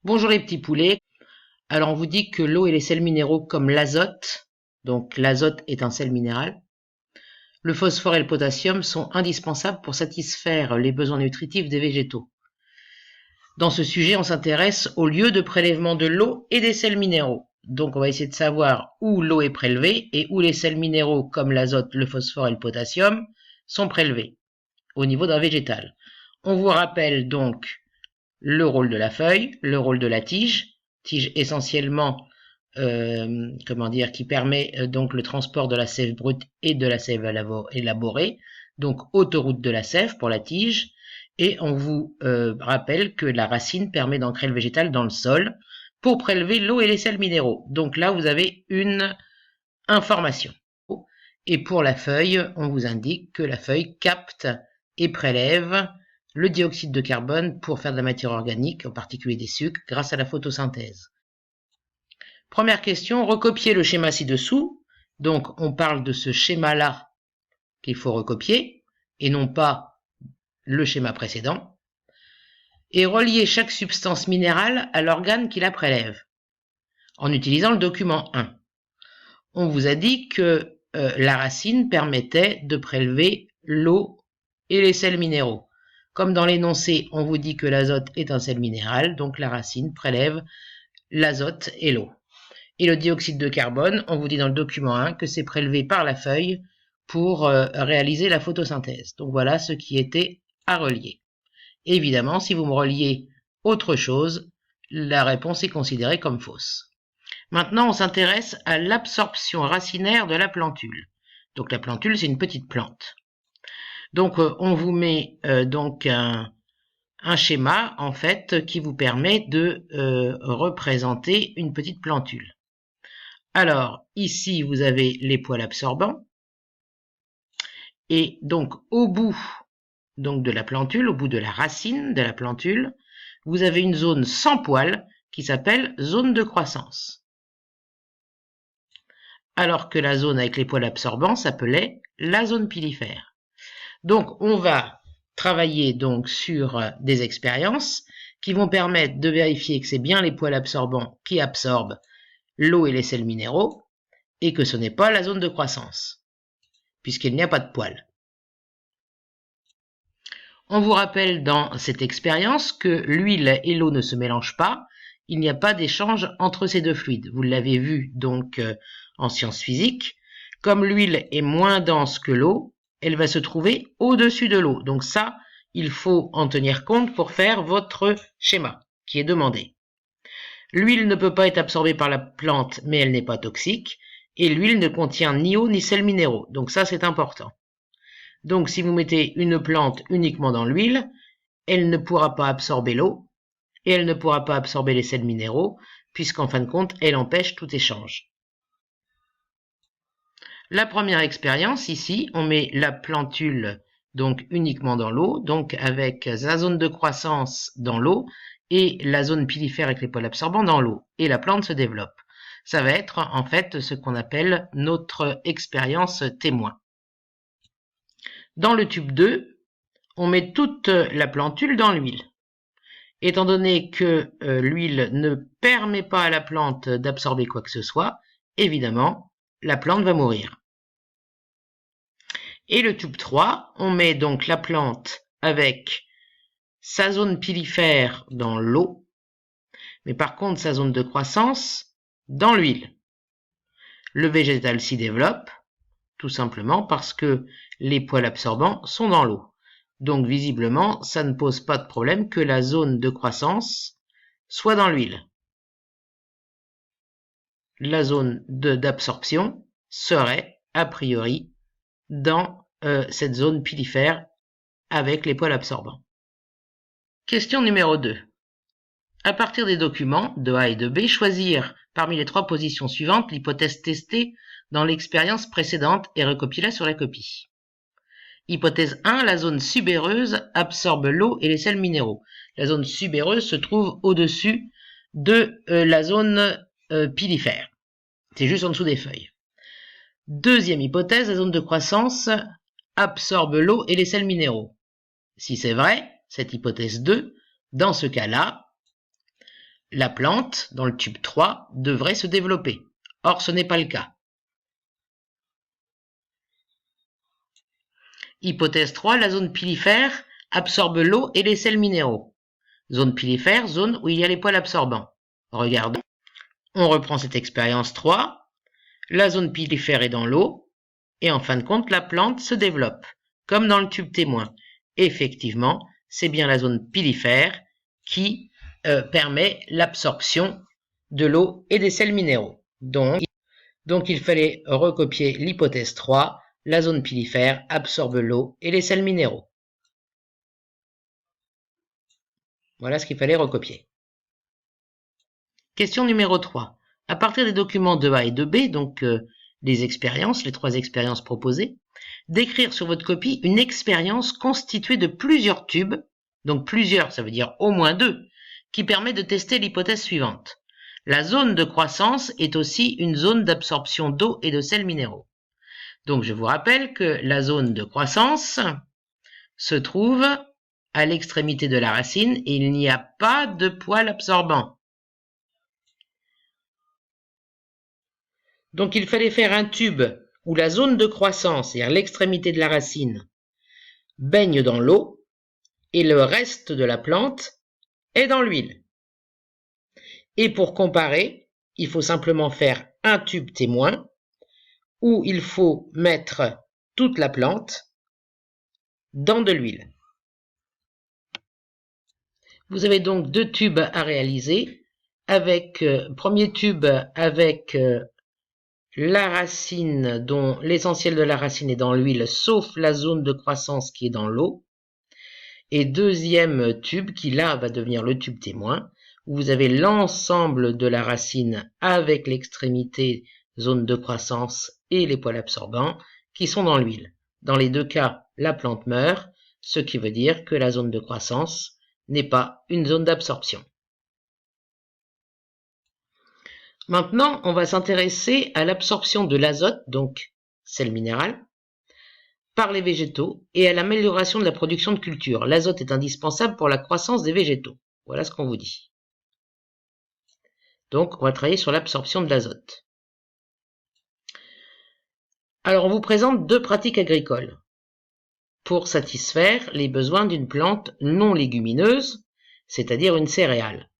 Bonjour les petits poulets. Alors on vous dit que l'eau et les sels minéraux comme l'azote, donc l'azote est un sel minéral, le phosphore et le potassium sont indispensables pour satisfaire les besoins nutritifs des végétaux. Dans ce sujet, on s'intéresse au lieu de prélèvement de l'eau et des sels minéraux. Donc on va essayer de savoir où l'eau est prélevée et où les sels minéraux comme l'azote, le phosphore et le potassium sont prélevés au niveau d'un végétal. On vous rappelle donc le rôle de la feuille, le rôle de la tige essentiellement qui permet donc le transport de la sève brute et de la sève élaborée, donc autoroute de la sève pour la tige, et on vous rappelle que la racine permet d'ancrer le végétal dans le sol pour prélever l'eau et les sels minéraux. Donc là, vous avez une information. Et pour la feuille, on vous indique que la feuille capte et prélève le dioxyde de carbone pour faire de la matière organique, en particulier des sucres, grâce à la photosynthèse. Première question, recopiez le schéma ci-dessous. Donc, on parle de ce schéma-là qu'il faut recopier, et non pas le schéma précédent. Et reliez chaque substance minérale à l'organe qui la prélève, en utilisant le document 1. On vous a dit que la racine permettait de prélever l'eau et les sels minéraux. Comme dans l'énoncé, on vous dit que l'azote est un sel minéral, donc la racine prélève l'azote et l'eau. Et le dioxyde de carbone, on vous dit dans le document 1 que c'est prélevé par la feuille pour réaliser la photosynthèse. Donc voilà ce qui était à relier. Évidemment, si vous me reliez autre chose, la réponse est considérée comme fausse. Maintenant, on s'intéresse à l'absorption racinaire de la plantule. Donc la plantule, c'est une petite plante. Donc on vous met donc un schéma en fait qui vous permet de représenter une petite plantule. Alors ici vous avez les poils absorbants et donc au bout donc de la plantule, au bout de la racine de la plantule, vous avez une zone sans poils qui s'appelle zone de croissance. Alors que la zone avec les poils absorbants s'appelait la zone pilifère. Donc on va travailler donc sur des expériences qui vont permettre de vérifier que c'est bien les poils absorbants qui absorbent l'eau et les sels minéraux et que ce n'est pas la zone de croissance, puisqu'il n'y a pas de poils. On vous rappelle dans cette expérience que l'huile et l'eau ne se mélangent pas, il n'y a pas d'échange entre ces deux fluides. Vous l'avez vu donc en sciences physiques, comme l'huile est moins dense que l'eau, elle va se trouver au-dessus de l'eau. Donc ça, il faut en tenir compte pour faire votre schéma qui est demandé. L'huile ne peut pas être absorbée par la plante, mais elle n'est pas toxique, et l'huile ne contient ni eau ni sels minéraux. Donc ça, c'est important. Donc si vous mettez une plante uniquement dans l'huile, elle ne pourra pas absorber l'eau, et elle ne pourra pas absorber les sels minéraux, puisqu'en fin de compte, elle empêche tout échange. La première expérience, ici, on met la plantule donc uniquement dans l'eau, donc avec la zone de croissance dans l'eau et la zone pilifère avec les poils absorbants dans l'eau, et la plante se développe. Ça va être en fait ce qu'on appelle notre expérience témoin. Dans le tube 2, on met toute la plantule dans l'huile. Étant donné que l'huile ne permet pas à la plante d'absorber quoi que ce soit, évidemment, la plante va mourir. Et le tube 3, on met donc la plante avec sa zone pilifère dans l'eau, mais par contre sa zone de croissance dans l'huile. Le végétal s'y développe, tout simplement parce que les poils absorbants sont dans l'eau. Donc visiblement, ça ne pose pas de problème que la zone de croissance soit dans l'huile. La zone d'absorption serait, a priori, dans cette zone pilifère avec les poils absorbants. Question numéro 2. À partir des documents de A et de B, choisir parmi les trois positions suivantes l'hypothèse testée dans l'expérience précédente et recopier-la sur la copie. Hypothèse 1, la zone subéreuse absorbe l'eau et les sels minéraux. La zone subéreuse se trouve au-dessus de la zone pilifère. C'est juste en dessous des feuilles. Deuxième hypothèse, la zone de croissance absorbe l'eau et les sels minéraux. Si c'est vrai, cette hypothèse 2, dans ce cas-là, la plante, dans le tube 3, devrait se développer. Or, ce n'est pas le cas. Hypothèse 3, la zone pilifère absorbe l'eau et les sels minéraux. Zone pilifère, zone où il y a les poils absorbants. Regardons. On reprend cette expérience 3. La zone pilifère est dans l'eau. Et en fin de compte, la plante se développe, comme dans le tube témoin. Effectivement, c'est bien la zone pilifère qui permet l'absorption de l'eau et des sels minéraux. Donc, il fallait recopier l'hypothèse 3. La zone pilifère absorbe l'eau et les sels minéraux. Voilà ce qu'il fallait recopier. Question numéro 3. À partir des documents 2A et 2B, donc les expériences, les 3 expériences proposées, d'écrire sur votre copie une expérience constituée de plusieurs tubes, donc plusieurs, ça veut dire au moins 2, qui permet de tester l'hypothèse suivante. La zone de croissance est aussi une zone d'absorption d'eau et de sels minéraux. Donc je vous rappelle que la zone de croissance se trouve à l'extrémité de la racine et il n'y a pas de poils absorbants. Donc il fallait faire un tube où la zone de croissance, c'est-à-dire l'extrémité de la racine, baigne dans l'eau et le reste de la plante est dans l'huile. Et pour comparer, il faut simplement faire un tube témoin où il faut mettre toute la plante dans de l'huile. Vous avez donc 2 tubes à réaliser, avec premier tube avec la racine dont l'essentiel de la racine est dans l'huile, sauf la zone de croissance qui est dans l'eau. Et deuxième tube qui là va devenir le tube témoin, où vous avez l'ensemble de la racine avec l'extrémité zone de croissance et les poils absorbants qui sont dans l'huile. Dans les 2 cas, la plante meurt, ce qui veut dire que la zone de croissance n'est pas une zone d'absorption. Maintenant, on va s'intéresser à l'absorption de l'azote, donc sel minéral, par les végétaux et à l'amélioration de la production de culture. L'azote est indispensable pour la croissance des végétaux. Voilà ce qu'on vous dit. Donc, on va travailler sur l'absorption de l'azote. Alors, on vous présente 2 pratiques agricoles pour satisfaire les besoins d'une plante non légumineuse, c'est-à-dire une céréale.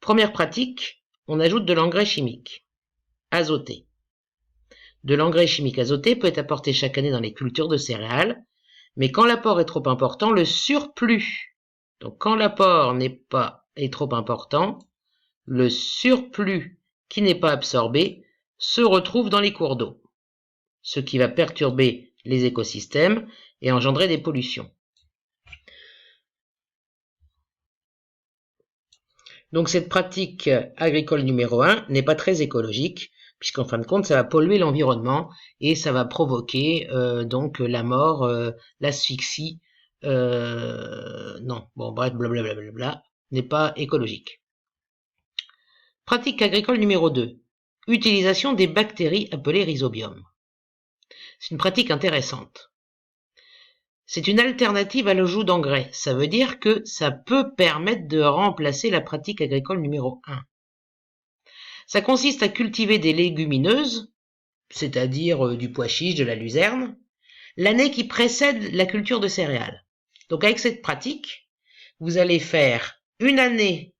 Première pratique, on ajoute de l'engrais chimique, azoté. De l'engrais chimique azoté peut être apporté chaque année dans les cultures de céréales, mais quand l'apport est trop important, le surplus, donc quand l'apport est trop important, le surplus qui n'est pas absorbé se retrouve dans les cours d'eau, ce qui va perturber les écosystèmes et engendrer des pollutions. Donc cette pratique agricole numéro 1 n'est pas très écologique, puisqu'en fin de compte, ça va polluer l'environnement et ça va provoquer donc la mort, l'asphyxie, non, bon bref, blablabla, n'est pas écologique. Pratique agricole numéro 2. Utilisation des bactéries appelées rhizobium. C'est une pratique intéressante. C'est une alternative à l'ajout d'engrais. Ça veut dire que ça peut permettre de remplacer la pratique agricole numéro 1. Ça consiste à cultiver des légumineuses, c'est-à-dire du pois chiche, de la luzerne, l'année qui précède la culture de céréales. Donc avec cette pratique, vous allez faire une année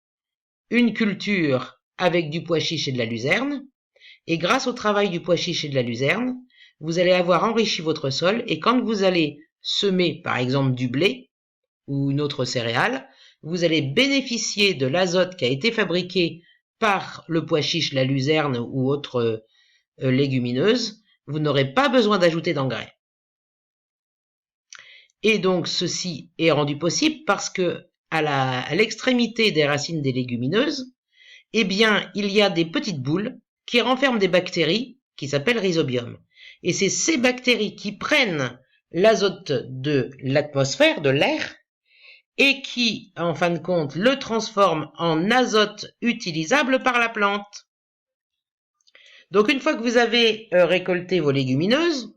une culture avec du pois chiche et de la luzerne, et grâce au travail du pois chiche et de la luzerne, vous allez avoir enrichi votre sol, et quand vous allez semer par exemple du blé ou une autre céréale, vous allez bénéficier de l'azote qui a été fabriqué par le pois chiche, la luzerne ou autre légumineuse. Vous n'aurez pas besoin d'ajouter d'engrais. Et donc ceci est rendu possible parce que à l'extrémité des racines des légumineuses, eh bien, il y a des petites boules qui renferment des bactéries qui s'appellent rhizobium. Et c'est ces bactéries qui prennent l'azote de l'atmosphère, de l'air, et qui, en fin de compte, le transforment en azote utilisable par la plante. Donc, une fois que vous avez récolté vos légumineuses,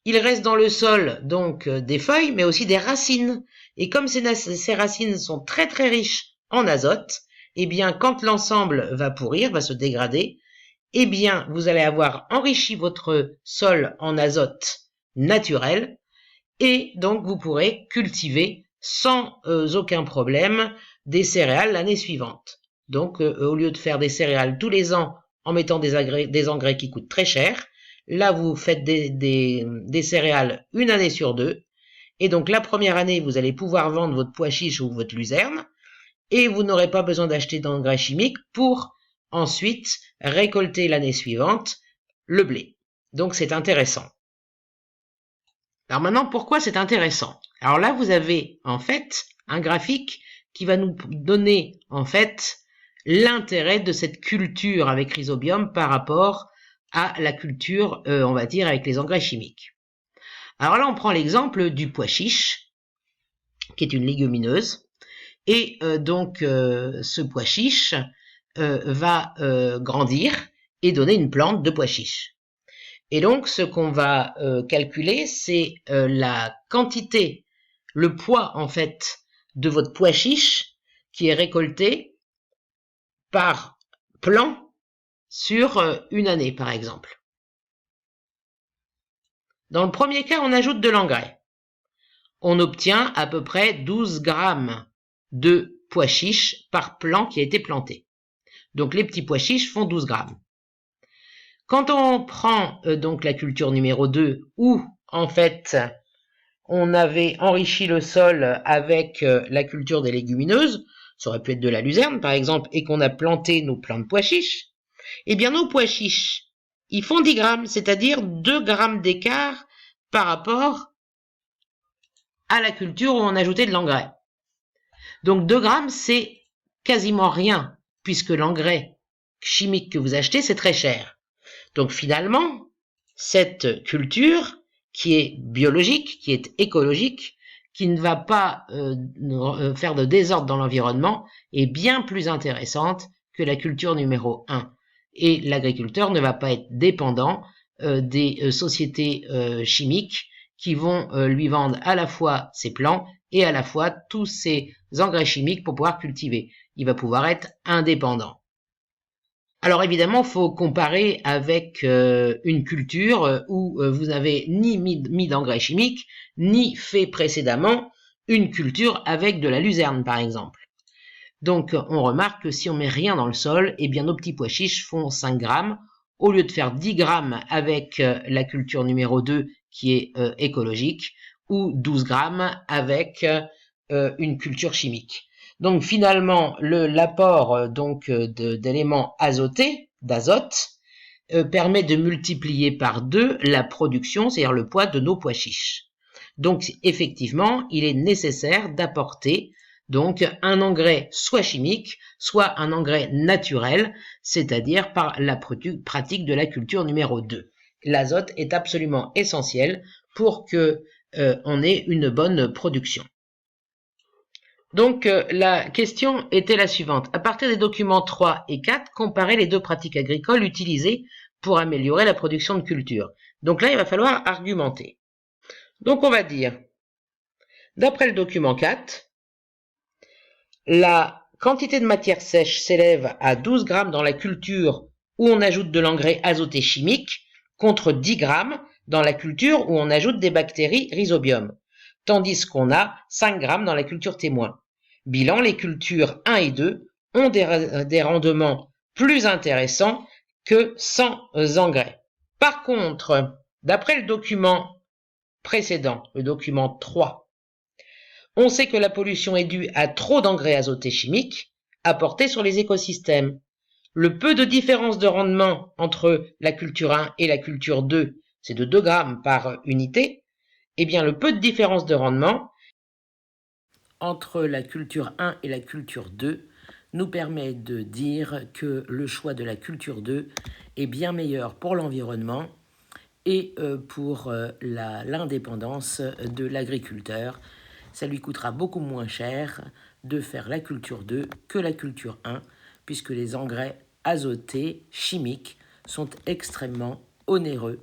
il reste dans le sol donc des feuilles, mais aussi des racines. Et comme ces racines sont très très riches en azote, eh bien, quand l'ensemble va pourrir, va se dégrader, eh bien, vous allez avoir enrichi votre sol en azote naturel et donc vous pourrez cultiver sans aucun problème des céréales l'année suivante. Donc, au lieu de faire des céréales tous les ans en mettant des engrais qui coûtent très cher, là, vous faites des céréales une année sur deux. Et donc, la première année, vous allez pouvoir vendre votre pois chiche ou votre luzerne et vous n'aurez pas besoin d'acheter d'engrais chimiques pour ensuite récolter l'année suivante le blé. Donc, c'est intéressant. Alors maintenant, pourquoi c'est intéressant? Alors là, vous avez en fait un graphique qui va nous donner en fait l'intérêt de cette culture avec rhizobium par rapport à la culture, on va dire, avec les engrais chimiques. Alors là, on prend l'exemple du pois chiche, qui est une légumineuse, et donc ce pois chiche va grandir et donner une plante de pois chiche. Et donc, ce qu'on va calculer, c'est la quantité, le poids, en fait, de votre pois chiche qui est récolté par plant sur une année, par exemple. Dans le premier cas, on ajoute de l'engrais. On obtient à peu près 12 grammes de pois chiche par plant qui a été planté. Donc, les petits pois chiches font 12 grammes. Quand on prend donc la culture numéro 2, où en fait on avait enrichi le sol avec la culture des légumineuses, ça aurait pu être de la luzerne par exemple, et qu'on a planté nos plants de pois chiches, eh bien nos pois chiches, ils font 10 grammes, c'est-à-dire 2 grammes d'écart par rapport à la culture où on ajoutait de l'engrais. Donc 2 grammes, c'est quasiment rien, puisque l'engrais chimique que vous achetez, c'est très cher. Donc finalement, cette culture qui est biologique, qui est écologique, qui ne va pas faire de désordre dans l'environnement, est bien plus intéressante que la culture numéro 1. Et l'agriculteur ne va pas être dépendant des sociétés chimiques qui vont lui vendre à la fois ses plants et à la fois tous ces engrais chimiques pour pouvoir cultiver. Il va pouvoir être indépendant. Alors évidemment, il faut comparer avec une culture où vous n'avez ni mis d'engrais chimiques, ni fait précédemment une culture avec de la luzerne, par exemple. Donc on remarque que si on met rien dans le sol, eh bien nos petits pois chiches font 5 grammes, au lieu de faire 10 grammes avec la culture numéro 2 qui est écologique, ou 12 grammes avec une culture chimique. Donc finalement, l'apport d'éléments azotés, d'azote, permet de multiplier par 2 la production, c'est-à-dire le poids de nos pois chiches. Donc effectivement, il est nécessaire d'apporter donc un engrais soit chimique, soit un engrais naturel, c'est-à-dire par la pratique de la culture numéro 2. L'azote est absolument essentiel pour que on ait une bonne production. Donc la question était la suivante. À partir des documents 3 et 4, comparez les deux pratiques agricoles utilisées pour améliorer la production de culture. Donc là, il va falloir argumenter. Donc on va dire, d'après le document 4, la quantité de matière sèche s'élève à 12 grammes dans la culture où on ajoute de l'engrais azoté chimique contre 10 grammes dans la culture où on ajoute des bactéries rhizobium, tandis qu'on a 5 grammes dans la culture témoin. Bilan, les cultures 1 et 2 ont des rendements plus intéressants que sans engrais. Par contre, d'après le document précédent, le document 3, on sait que la pollution est due à trop d'engrais azotés chimiques apportés sur les écosystèmes. Le peu de différence de rendement entre la culture 1 et la culture 2, c'est de 2 grammes par unité. Eh bien, le peu de différence de rendement entre la culture 1 et la culture 2 nous permet de dire que le choix de la culture 2 est bien meilleur pour l'environnement et pour l'indépendance de l'agriculteur. Ça lui coûtera beaucoup moins cher de faire la culture 2 que la culture 1, puisque les engrais azotés chimiques sont extrêmement onéreux